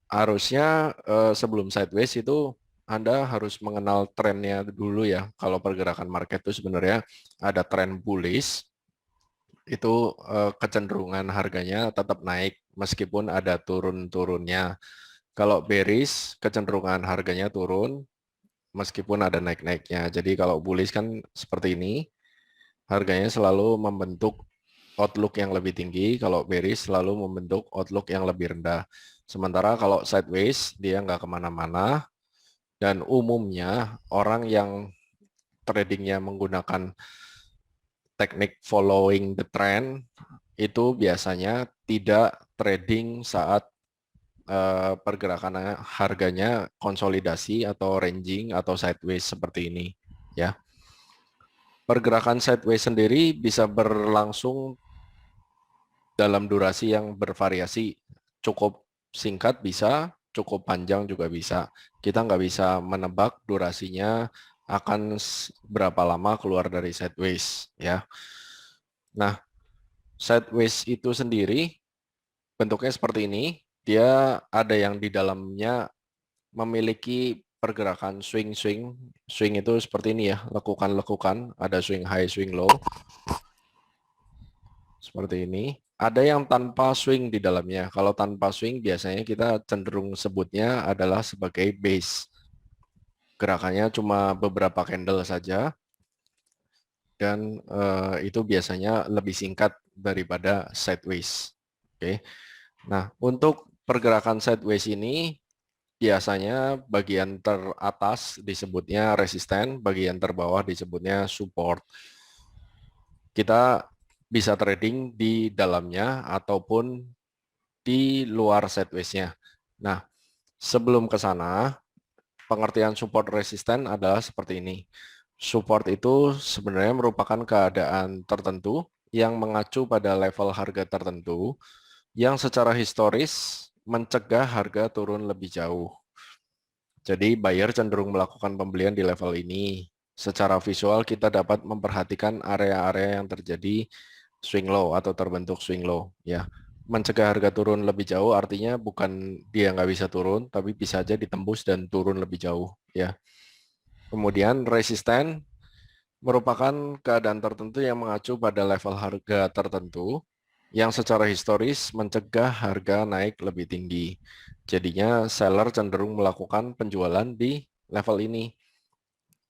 Harusnya sebelum sideways itu Anda harus mengenal trennya dulu ya. Kalau pergerakan market itu sebenarnya ada tren bullish, itu kecenderungan harganya tetap naik meskipun ada turun-turunnya. Kalau bearish, kecenderungan harganya turun meskipun ada naik-naiknya. Jadi kalau bullish kan seperti ini, harganya selalu membentuk outlook yang lebih tinggi, kalau bearish selalu membentuk outlook yang lebih rendah. Sementara kalau sideways, dia nggak kemana-mana, dan umumnya orang yang tradingnya menggunakan teknik following the trend, itu biasanya tidak trading saat pergerakan harganya konsolidasi atau ranging atau sideways seperti ini. Ya, pergerakan sideways sendiri bisa berlangsung dalam durasi yang bervariasi, cukup singkat bisa, cukup panjang juga bisa. Kita nggak bisa menebak durasinya akan berapa lama keluar dari sideways ya. Nah, sideways itu sendiri bentuknya seperti ini. Dia ada yang di dalamnya memiliki pergerakan swing-swing. Swing itu seperti ini ya, lekukan-lekukan, ada swing high, swing low. Seperti ini. Ada yang tanpa swing di dalamnya. Kalau tanpa swing biasanya kita cenderung sebutnya adalah sebagai base. Gerakannya cuma beberapa candle saja dan itu biasanya lebih singkat daripada sideways. Oke. Nah, untuk pergerakan sideways ini biasanya bagian teratas disebutnya resisten, bagian terbawah disebutnya support. Kita bisa trading di dalamnya ataupun di luar sideways-nya. Nah, sebelum ke sana, pengertian support resisten adalah seperti ini. Support itu sebenarnya merupakan keadaan tertentu yang mengacu pada level harga tertentu yang secara historis mencegah harga turun lebih jauh. Jadi buyer cenderung melakukan pembelian di level ini. Secara visual kita dapat memperhatikan area-area yang terjadi swing low atau terbentuk swing low. Ya, mencegah harga turun lebih jauh artinya bukan dia nggak bisa turun, tapi bisa aja ditembus dan turun lebih jauh. Ya. Kemudian resisten merupakan keadaan tertentu yang mengacu pada level harga tertentu yang secara historis mencegah harga naik lebih tinggi. Jadinya seller cenderung melakukan penjualan di level ini.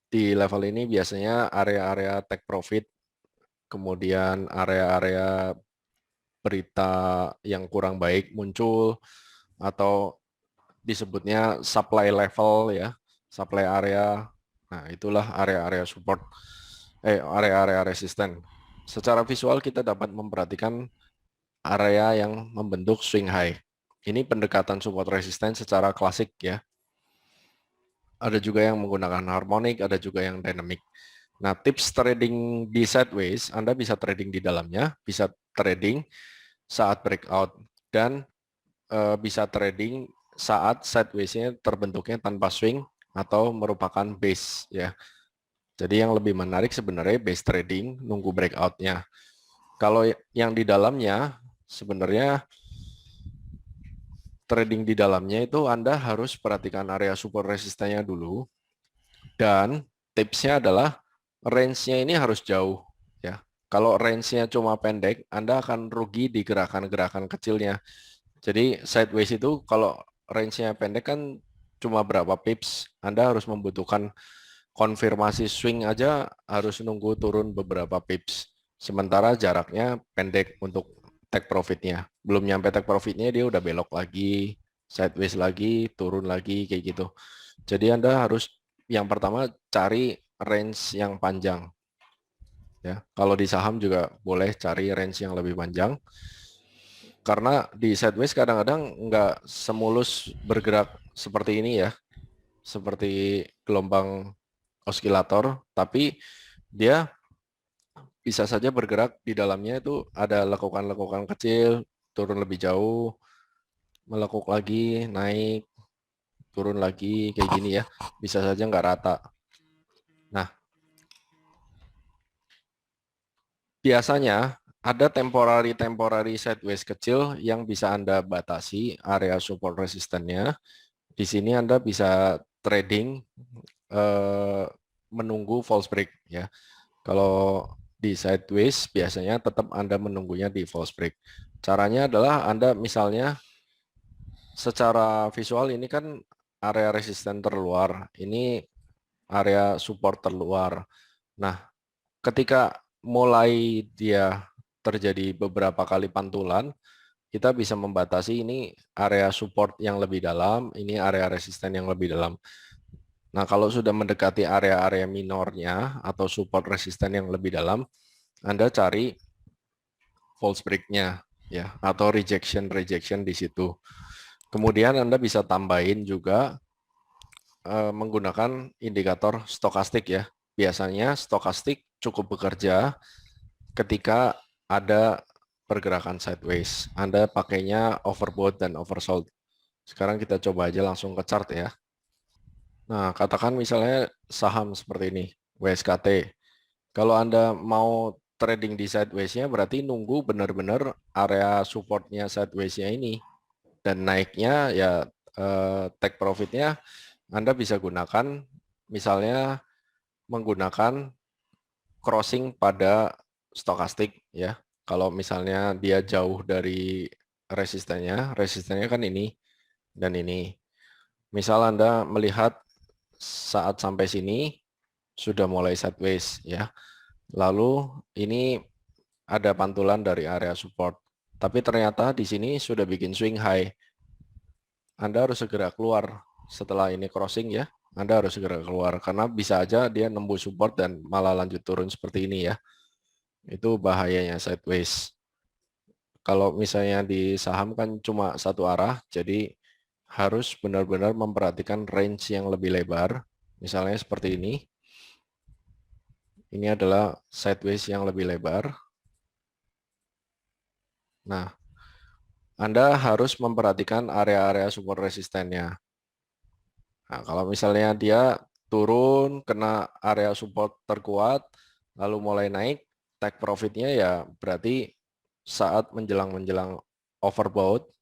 Di level ini biasanya area-area take profit, kemudian area-area berita yang kurang baik muncul, atau disebutnya supply level ya, supply area. Nah, itulah area-area support, area-area resisten. Secara visual kita dapat memperhatikan area yang membentuk swing high. Ini pendekatan support resisten secara klasik ya. Ada juga yang menggunakan harmonic, ada juga yang dynamic. Nah, tips trading di sideways, Anda bisa trading di dalamnya, bisa trading saat breakout, dan bisa trading saat sideways-nya terbentuknya tanpa swing atau merupakan base ya. Jadi yang lebih menarik sebenarnya base trading, nunggu breakout-nya. Kalau yang di dalamnya sebenarnya trading di dalamnya itu Anda harus perhatikan area support resistannya dulu, dan tipsnya adalah range-nya ini harus jauh ya. Kalau range-nya cuma pendek, Anda akan rugi di gerakan-gerakan kecilnya. Jadi sideways itu kalau range-nya pendek kan cuma berapa pips, Anda harus membutuhkan konfirmasi swing aja harus nunggu turun beberapa pips. Sementara jaraknya pendek untuk take profitnya. Belum nyampe take profitnya dia udah belok lagi, sideways lagi, turun lagi kayak gitu. Jadi Anda harus yang pertama cari range yang panjang. Ya, kalau di saham juga boleh cari range yang lebih panjang. Karena di sideways kadang-kadang nggak semulus bergerak seperti ini ya, seperti gelombang osilator, tapi dia bisa saja bergerak di dalamnya itu ada lekukan-lekukan kecil, turun lebih jauh, melekuk lagi, naik, turun lagi, kayak gini ya. Bisa saja nggak rata. Nah, biasanya Ada temporary sideways kecil yang bisa Anda batasi area support resistennya. Di sini Anda bisa trading menunggu false break ya. Kalau di sideways biasanya tetap Anda menunggunya di false break. Caranya adalah Anda misalnya secara visual ini kan area resisten terluar, ini area support terluar. Nah, ketika mulai dia terjadi beberapa kali pantulan, kita bisa membatasi ini area support yang lebih dalam, ini area resisten yang lebih dalam. Nah, kalau sudah mendekati area-area minornya atau support resisten yang lebih dalam, Anda cari false break-nya ya atau rejection di situ. Kemudian Anda bisa tambahin juga menggunakan indikator stokastik ya. Biasanya stokastik cukup bekerja ketika ada pergerakan sideways. Anda pakainya overbought dan oversold. Sekarang kita coba aja langsung ke chart ya. Nah, katakan misalnya saham seperti ini, WSKT. Kalau Anda mau trading di sideways-nya berarti nunggu benar-benar area support-nya sideways-nya ini. Dan naiknya ya take profit-nya Anda bisa gunakan misalnya menggunakan crossing pada stokastik ya. Kalau misalnya dia jauh dari resistennya kan ini dan ini. Misal Anda melihat saat sampai sini sudah mulai sideways ya. Lalu ini ada pantulan dari area support. Tapi ternyata di sini sudah bikin swing high. Anda harus segera keluar setelah ini crossing ya. Anda harus segera keluar karena bisa aja dia nembus support dan malah lanjut turun seperti ini ya. Itu bahayanya sideways. Kalau misalnya di saham kan cuma satu arah, jadi harus benar-benar memperhatikan range yang lebih lebar. Misalnya seperti ini. Ini adalah sideways yang lebih lebar. Nah, Anda harus memperhatikan area-area support resistennya. Nah, kalau misalnya dia turun, kena area support terkuat, lalu mulai naik, take profitnya ya berarti saat menjelang overbought,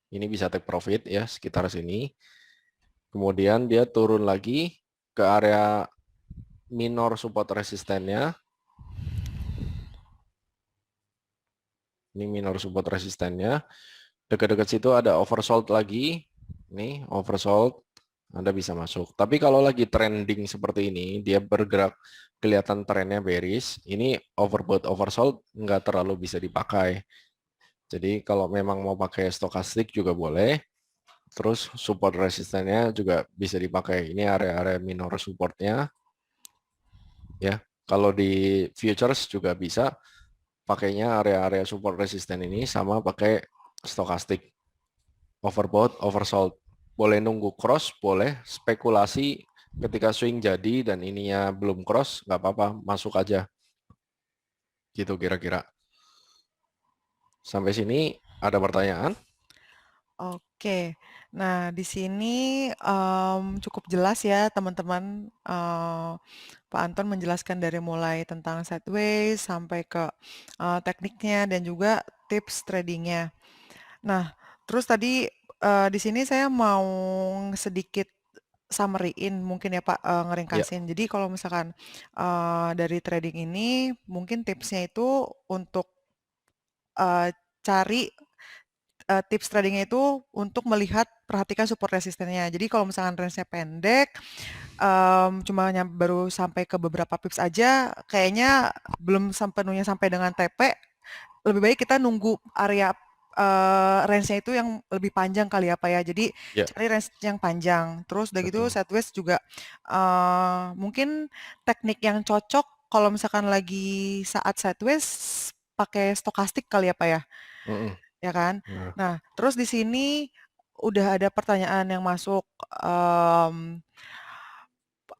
ini bisa take profit ya sekitar sini. Kemudian dia turun lagi ke area minor support resistennya. Ini minor support resistennya. Dekat-dekat situ ada oversold lagi. Ini oversold. Anda bisa masuk. Tapi kalau lagi trending seperti ini, dia bergerak kelihatan trennya bearish, ini overbought oversold nggak terlalu bisa dipakai. Jadi kalau memang mau pakai stokastik juga boleh. Terus support resistennya juga bisa dipakai. Ini area-area minor supportnya. Ya, kalau di futures juga bisa pakainya area-area support resisten ini sama pakai stokastik. Overbought, oversold. Boleh nunggu cross, boleh spekulasi ketika swing jadi dan ininya belum cross, nggak apa-apa, masuk aja. Gitu kira-kira. Sampai sini ada pertanyaan? Oke. Nah, di sini, cukup jelas ya teman-teman, Pak Anton menjelaskan dari mulai tentang sideways sampai ke, tekniknya dan juga tips tradingnya. Nah, terus tadi, di sini saya mau sedikit summary-in mungkin ya Pak, Ya, ngeringkasin. Jadi kalau misalkan, dari trading ini mungkin tipsnya itu untuk, cari tips tradingnya itu untuk melihat perhatikan support resistennya. Jadi kalau misalkan range-nya pendek, cuma baru sampai ke beberapa pips aja, kayaknya belum sepenuhnya sampai dengan TP. Lebih baik kita nunggu area range-nya itu yang lebih panjang kali ya Pak ya. Jadi ya, cari range yang panjang. Terus udah gitu betul. sideways juga mungkin teknik yang cocok kalau misalkan lagi saat sideways pakai stokastik kali ya Pak ya. Mm-mm. Ya kan? Nah, Nah, terus di sini udah ada pertanyaan yang masuk, mmm,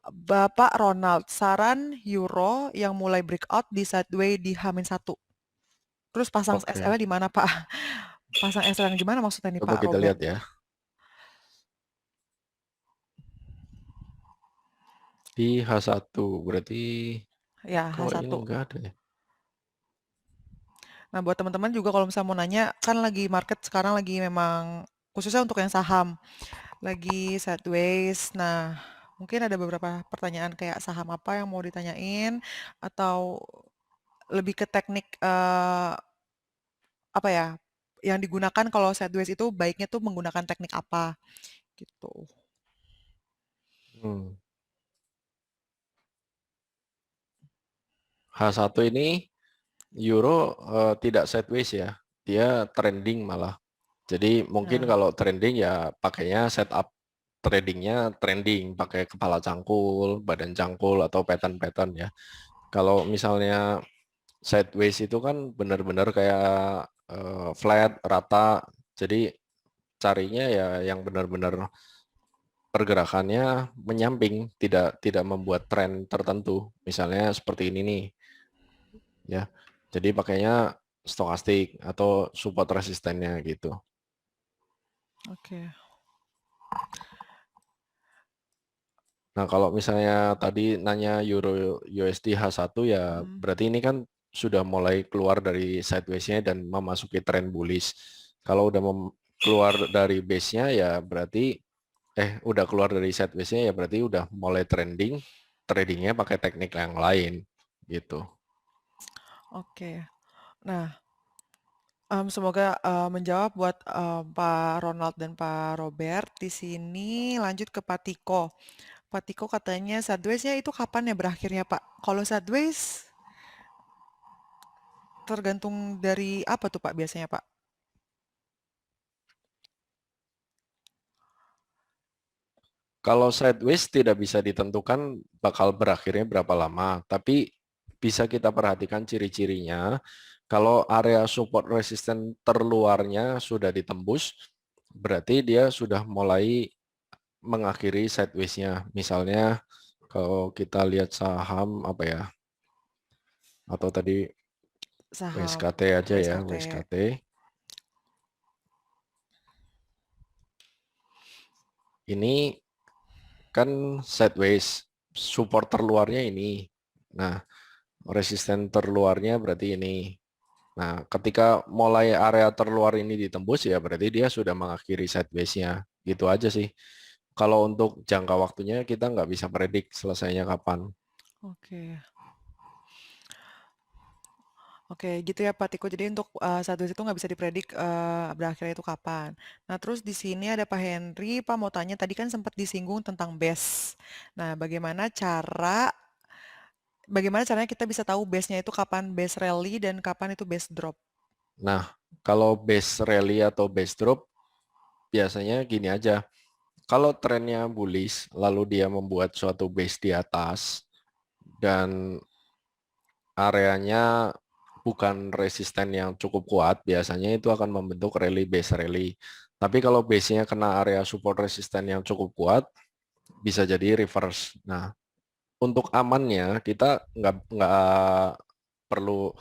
Bapak Ronald, saran euro yang mulai breakout di sideway di H-1. Terus pasang oke. SL-nya di mana, Pak? Pasang SL yang gimana maksudnya nih, Coba Pak kita Robert? lihat ya. Di H1 berarti Ya, kok ini H1. enggak ada ya? Nah, buat teman-teman juga kalau misalnya mau nanya, kan lagi market sekarang lagi memang khususnya untuk yang saham, lagi sideways. Nah, mungkin ada beberapa pertanyaan kayak saham apa yang mau ditanyain atau lebih ke teknik apa ya? Yang digunakan kalau sideways itu baiknya tuh menggunakan teknik apa gitu. Hmm. H1 ini euro tidak sideways ya. Dia trending malah. Jadi mungkin Nah, kalau trending ya pakainya setup tradingnya trending pakai kepala cangkul, badan cangkul atau pattern-pattern ya. Kalau misalnya sideways itu kan benar-benar kayak flat, rata. Jadi carinya ya yang benar-benar pergerakannya menyamping, tidak membuat tren tertentu. Misalnya seperti ini nih, ya. Jadi pakainya stokastik atau support resistennya gitu. oke. Nah, kalau misalnya tadi nanya Euro USD H1 ya Mm, berarti ini kan sudah mulai keluar dari sideways-nya dan memasuki tren bullish. Kalau udah keluar dari base-nya ya berarti udah keluar dari sideways-nya ya berarti udah mulai trending, tradingnya pakai teknik yang lain gitu. oke. Nah, semoga menjawab buat Pak Ronald dan Pak Robert. Di sini lanjut ke Pak Tiko. Pak Tiko katanya sideways-nya itu kapan ya berakhirnya, Pak? Kalau sideways tergantung dari apa tuh, Pak, biasanya, Pak? Kalau sideways tidak bisa ditentukan bakal berakhirnya berapa lama, tapi bisa kita perhatikan ciri-cirinya. Kalau area support resisten terluarnya sudah ditembus, berarti dia sudah mulai mengakhiri sideways-nya. Misalnya kalau kita lihat saham apa ya, atau tadi Saham WSKT aja ya, WSKT. WSKT. Ini kan sideways, support terluarnya ini. Nah, resisten terluarnya berarti ini. Nah, ketika mulai area terluar ini ditembus ya berarti dia sudah mengakhiri sideways-nya. Gitu aja sih. Kalau untuk jangka waktunya kita nggak bisa predik selesainya kapan. Oke. Oke, gitu ya Pak Tiko. Jadi untuk sideways itu nggak bisa dipredik berakhirnya itu kapan. Nah, terus di sini ada Pak Henry. Pak mau tanya, tadi kan sempat disinggung tentang base. Nah, bagaimana caranya kita bisa tahu base-nya itu kapan base rally dan kapan itu base drop? Nah, kalau base rally atau base drop biasanya gini aja. Kalau trennya bullish lalu dia membuat suatu base di atas dan areanya bukan resisten yang cukup kuat, biasanya itu akan membentuk rally base rally. Tapi kalau base-nya kena area support resisten yang cukup kuat, bisa jadi reverse. Nah, untuk amannya kita nggak perlu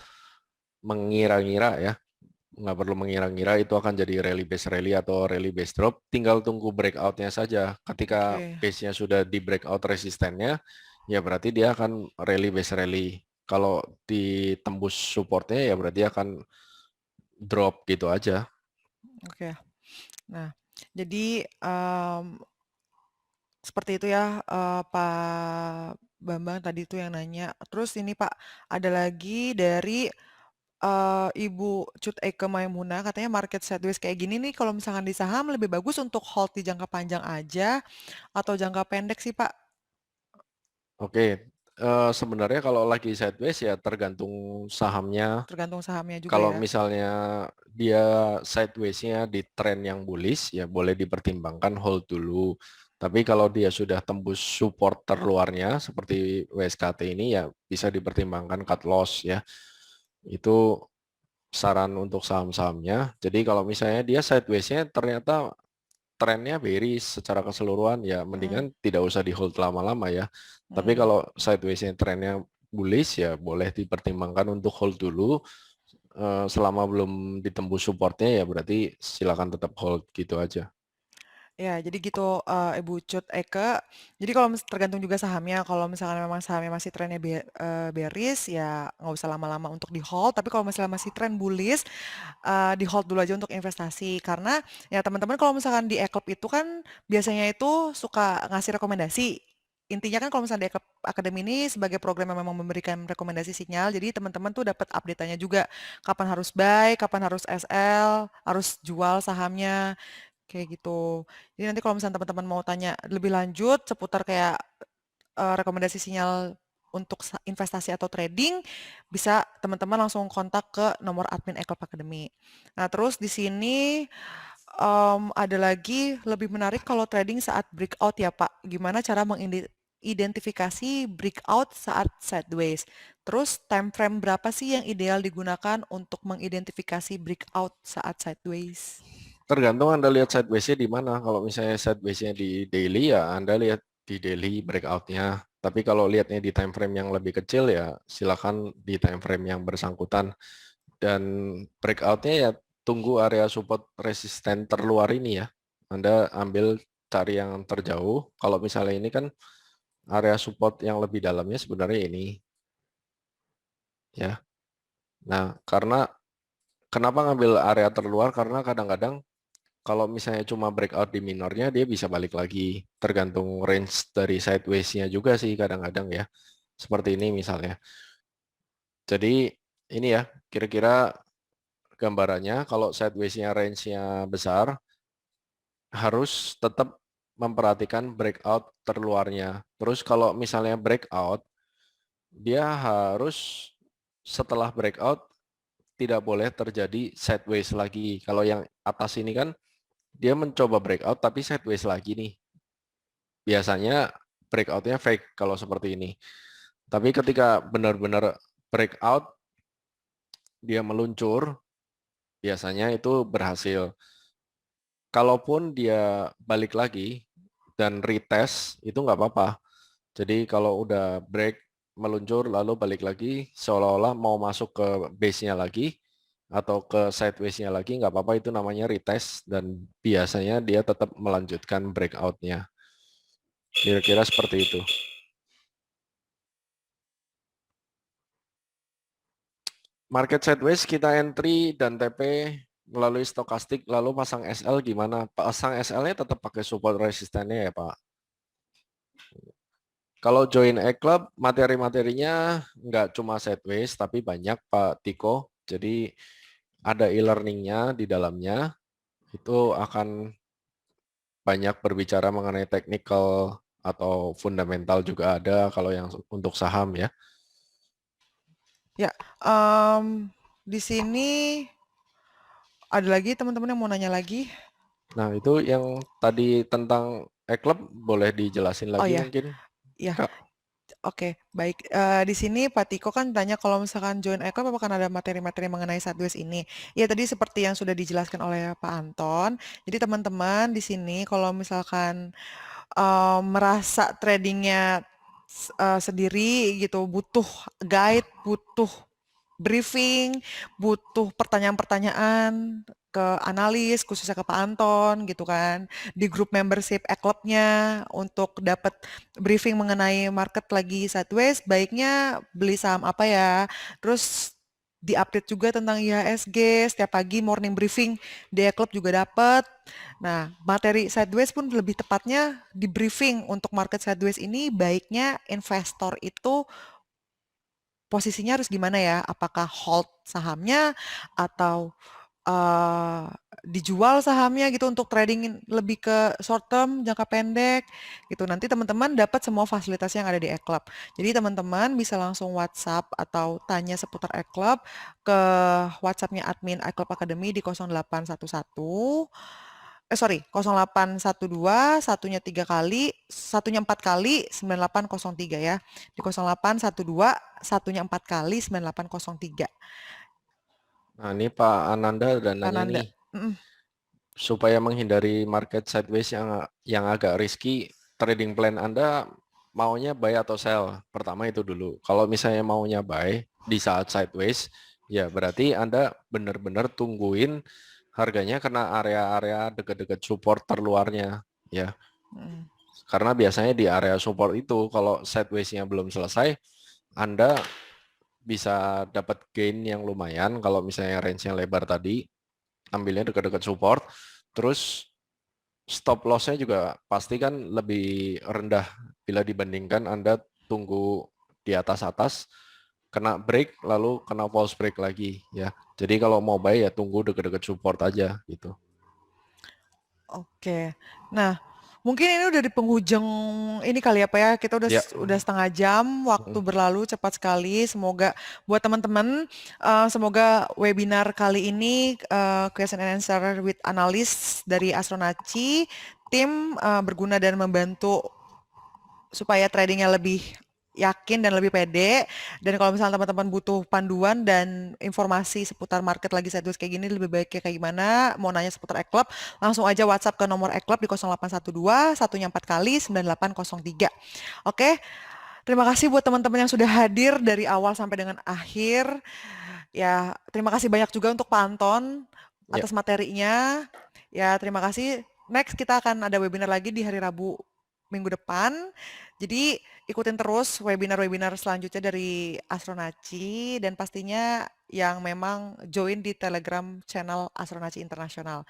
mengira-ngira ya, nggak perlu mengira-ngira itu akan jadi rally base rally atau rally base drop. Tinggal tunggu breakout-nya saja. Ketika Oke, base-nya sudah di breakout resistennya, ya berarti dia akan rally base rally. Kalau ditembus supportnya ya berarti akan drop gitu aja. oke. Nah, jadi seperti itu ya Pak Bambang tadi itu yang nanya. Terus ini Pak, ada lagi dari Ibu Cut Eke Maimuna katanya market sideways kayak gini nih kalau misalkan di saham lebih bagus untuk hold di jangka panjang aja atau jangka pendek sih Pak? Oke, sebenarnya kalau lagi sideways ya tergantung sahamnya. Tergantung sahamnya juga Kalau ya. misalnya dia sideways-nya di tren yang bullish, ya boleh dipertimbangkan hold dulu. Tapi kalau dia sudah tembus support terluarnya seperti WSKT ini ya bisa dipertimbangkan cut loss ya. Itu saran untuk saham-sahamnya. Jadi kalau misalnya dia sideways-nya ternyata trennya bearish secara keseluruhan ya Mm, mendingan tidak usah di hold lama-lama ya. Tapi mm. kalau sideways-nya trennya bullish ya boleh dipertimbangkan untuk hold dulu. Selama belum ditembus supportnya ya berarti silakan tetap hold gitu aja. Ya, jadi gitu, Ibu Cut Eke. Jadi kalau tergantung juga sahamnya, kalau misalkan memang sahamnya masih trennya bearish, ya nggak usah lama-lama untuk di-hold, tapi kalau misalnya masih tren bullish, di-hold dulu aja untuk investasi. Karena ya teman-teman kalau misalkan di e-club itu kan biasanya itu suka ngasih rekomendasi. Intinya kan kalau misalnya di e-club Academy ini sebagai program yang memang memberikan rekomendasi sinyal, jadi teman-teman tuh dapat update-nya juga kapan harus buy, kapan harus SL, harus jual sahamnya. Kayak gitu. Jadi nanti kalau misalnya teman-teman mau tanya lebih lanjut seputar kayak rekomendasi sinyal untuk investasi atau trading, bisa teman-teman langsung kontak ke nomor admin Eclub Academy. Nah, terus di sini ada lagi lebih menarik kalau trading saat breakout ya Pak. Gimana cara mengidentifikasi breakout saat sideways? Terus time frame berapa sih yang ideal digunakan untuk mengidentifikasi breakout saat sideways? Tergantung Anda lihat sideways-nya di mana. Kalau misalnya sideways-nya di daily ya Anda lihat di daily breakout-nya. Tapi kalau lihatnya di time frame yang lebih kecil ya silakan di time frame yang bersangkutan. Dan breakout-nya ya tunggu area support resisten terluar ini ya. Anda ambil cari yang terjauh. Kalau misalnya ini kan area support yang lebih dalamnya sebenarnya ini ya. Nah, karena kenapa ngambil area terluar? Karena kadang-kadang kalau misalnya cuma breakout di minornya, dia bisa balik lagi. Tergantung range dari sideways-nya juga sih kadang-kadang ya. Seperti ini misalnya. Jadi ini ya, kira-kira gambarannya kalau sideways-nya range-nya besar, harus tetap memperhatikan breakout terluarnya. Terus kalau misalnya breakout, dia harus setelah breakout tidak boleh terjadi sideways lagi. Kalau yang atas ini kan dia mencoba breakout tapi sideways lagi nih. Biasanya breakout-nya fake kalau seperti ini. Tapi ketika benar-benar breakout, dia meluncur, biasanya itu berhasil. Kalaupun dia balik lagi dan retest, itu nggak apa-apa. Jadi kalau udah break, meluncur, lalu balik lagi, seolah-olah mau masuk ke base-nya lagi, atau ke sideways-nya lagi, nggak apa-apa, itu namanya retest, dan biasanya dia tetap melanjutkan breakout-nya. Kira-kira seperti itu. Market sideways kita entry dan TP melalui stokastik lalu pasang SL gimana? Pasang SL-nya tetap pakai support resistennya ya Pak. Kalau join E-Club materi-materinya nggak cuma sideways tapi banyak Pak Tiko. Jadi ada e-learningnya di dalamnya. Itu akan banyak berbicara mengenai technical atau fundamental juga ada kalau yang untuk saham ya. Ya, di sini ada lagi teman-teman yang mau nanya lagi? Nah itu yang tadi tentang E-Club boleh dijelasin Oh lagi ya, mungkin ya, Kak. oke, baik. Di sini Pak Tiko kan tanya kalau misalkan join Eclub apakah ada materi-materi mengenai Sideways ini? Ya tadi seperti yang sudah dijelaskan oleh Pak Anton. Jadi teman-teman di sini kalau misalkan merasa tradingnya sendiri gitu, butuh guide, butuh briefing, butuh pertanyaan-pertanyaan ke analis, khususnya ke Pak Anton gitu kan, di grup membership e-clubnya untuk dapat briefing mengenai market lagi sideways, baiknya beli saham apa ya, terus diupdate juga tentang IHSG, setiap pagi morning briefing di e-club juga dapat. Nah, materi sideways pun lebih tepatnya di briefing untuk market sideways ini baiknya investor itu posisinya harus gimana ya? Apakah hold sahamnya atau eh, dijual sahamnya gitu untuk trading lebih ke short term, jangka pendek gitu. Nanti teman-teman dapat semua fasilitas yang ada di eClub. Jadi teman-teman bisa langsung WhatsApp atau tanya seputar eClub ke WhatsAppnya admin eClub Academy di 0811 sorry, 0812, satunya 3 kali, satunya 4 kali, 9803 ya. Di 0812, satunya 4 kali, 9803. Nah, ini Pak Ananda dan nanya Pananda. nih, supaya menghindari market sideways yang agak risky, trading plan Anda maunya buy atau sell? Pertama itu dulu. Kalau misalnya maunya buy di saat sideways, ya berarti Anda benar-benar tungguin harganya kena area-area dekat-dekat support terluarnya ya. Mm. Karena biasanya di area support itu kalau sideways-nya belum selesai, Anda bisa dapat gain yang lumayan kalau misalnya range-nya lebar tadi, ambilnya dekat-dekat support, terus stop loss-nya juga pasti kan lebih rendah bila dibandingkan Anda tunggu di atas-atas, kena break, lalu kena false break lagi ya. Jadi kalau mau buy ya tunggu dekat-dekat support aja gitu. Oke. Nah, mungkin ini udah di penghujung ini kali ya Pak ya. Kita Ya, udah setengah jam, waktu berlalu cepat sekali. Semoga buat teman-teman, semoga webinar kali ini question and answer with analyst dari Astronaci tim berguna dan membantu supaya tradingnya lebih yakin dan lebih pede. Dan kalau misalnya teman-teman butuh panduan dan informasi seputar market lagi sideways kayak gini, lebih baiknya kayak gimana, mau nanya seputar eClub, langsung aja WhatsApp ke nomor eClub di 0812 satunya 4 kali 9803. Oke, terima kasih buat teman-teman yang sudah hadir dari awal sampai dengan akhir. Ya, terima kasih banyak juga untuk Pak Anton ya. atas materinya. Ya, terima kasih. Next kita akan ada webinar lagi di hari Rabu minggu depan. Jadi ikutin terus webinar-webinar selanjutnya dari Astronaci dan pastinya yang memang join di Telegram channel Astronaci Internasional.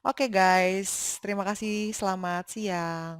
Oke guys, terima kasih. Selamat siang.